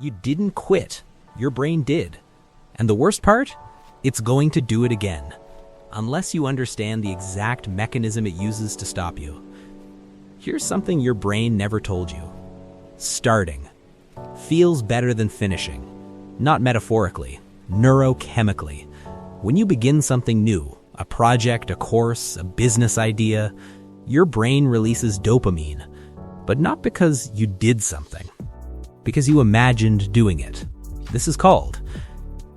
You didn't quit. Your brain did. And the worst part? It's going to do it again, unless you understand the exact mechanism it uses to stop you. Here's something your brain never told you. Starting feels better than finishing. Not metaphorically, neurochemically. When you begin something new, a project, a course, a business idea, your brain releases dopamine, but not because you did something, because you imagined doing it. This is called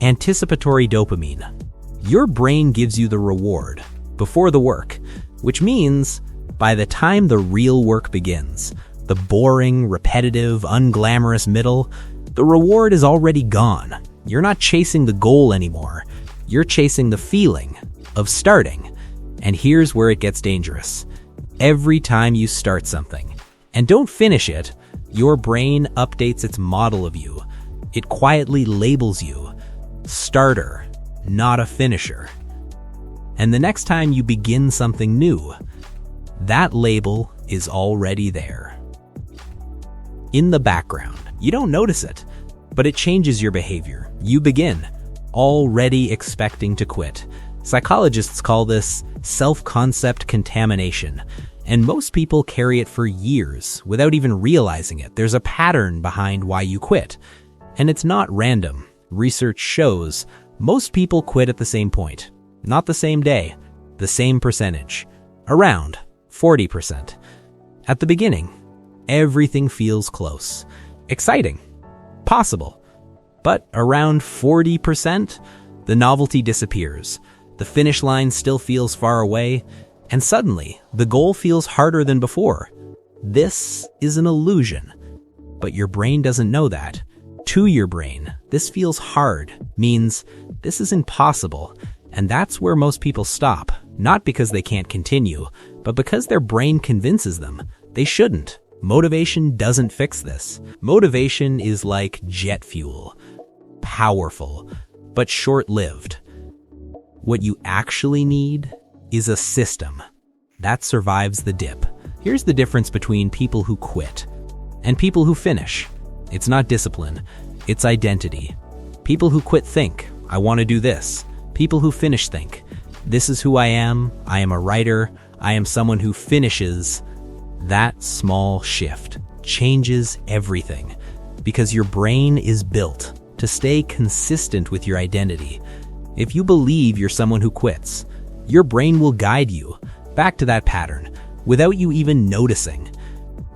anticipatory dopamine. Your brain gives you the reward before the work, which means by the time the real work begins, the boring, repetitive, unglamorous middle, the reward is already gone. You're not chasing the goal anymore. You're chasing the feeling of starting. And here's where it gets dangerous. Every time you start something and don't finish it, your brain updates its model of you. It quietly labels you starter, not a finisher. And the next time you begin something new, that label is already there. In the background, you don't notice it, but it changes your behavior. You begin already expecting to quit. Psychologists call this self-concept contamination, and most people carry it for years without even realizing it. There's a pattern behind why you quit, and it's not random. Research shows most people quit at the same point, not the same day, the same percentage, around 40%. At the beginning, everything feels close, exciting, possible. But around 40%, the novelty disappears. The finish line still feels far away, and suddenly, the goal feels harder than before. This is an illusion, but your brain doesn't know that. To your brain, this feels hard, means this is impossible, and that's where most people stop, not because they can't continue, but because their brain convinces them they shouldn't. Motivation doesn't fix this. Motivation is like jet fuel, powerful, but short-lived. What you actually need is a system that survives the dip. Here's the difference between people who quit and people who finish. It's not discipline, it's identity. People who quit think, I want to do this. People who finish think, this is who I am a writer, I am someone who finishes. That small shift changes everything, because your brain is built to stay consistent with your identity. If you believe you're someone who quits, your brain will guide you back to that pattern without you even noticing.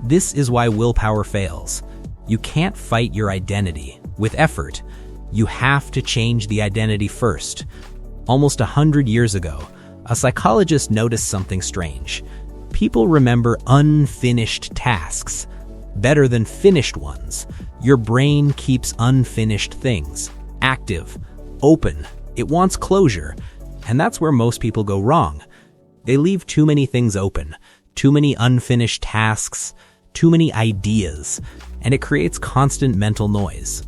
This is why willpower fails. You can't fight your identity with effort. You have to change the identity first. Almost 100 years ago, a psychologist noticed something strange. People remember unfinished tasks better than finished ones. Your brain keeps unfinished things active, open. It wants closure, and that's where most people go wrong. They leave too many things open, too many unfinished tasks, too many ideas, and it creates constant mental noise.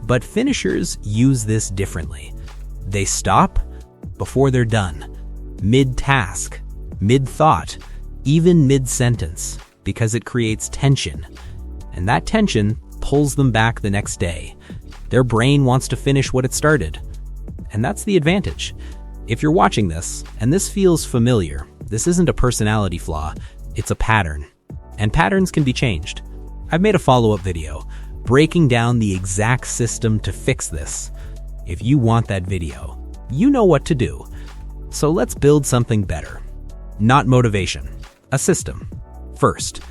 But finishers use this differently. They stop before they're done, mid-task, mid-thought, even mid-sentence, because it creates tension. And that tension pulls them back the next day. Their brain wants to finish what it started. And that's the advantage. If you're watching this, and this feels familiar, this isn't a personality flaw, it's a pattern. And patterns can be changed. I've made a follow-up video breaking down the exact system to fix this. If you want that video, you know what to do. So let's build something better. Not motivation, a system. First,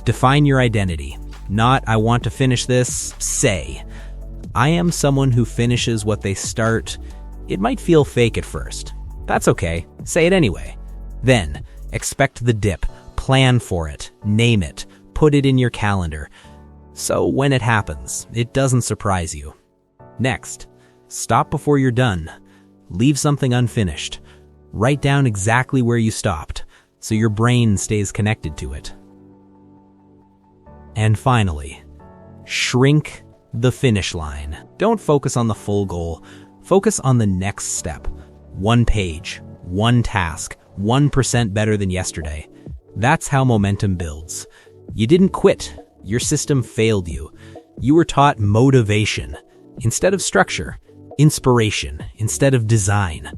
define your identity. Not, I want to finish this, say. I am someone who finishes what they start. It might feel fake at first. That's okay, say it anyway. Then, expect the dip, plan for it, name it, put it in your calendar. So when it happens, it doesn't surprise you. Next, stop before you're done. Leave something unfinished. Write down exactly where you stopped, so your brain stays connected to it. And finally, shrink the finish line. Don't focus on the full goal. Focus on the next step. One page, one task, 1% better than yesterday. That's how momentum builds. You didn't quit. Your system failed you. You were taught motivation instead of structure, inspiration instead of design.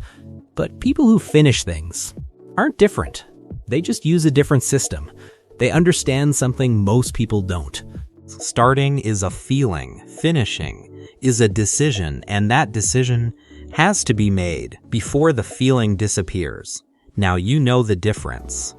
But people who finish things aren't different. They just use a different system. They understand something most people don't. Starting is a feeling, finishing is a decision, and that decision has to be made before the feeling disappears. Now you know the difference.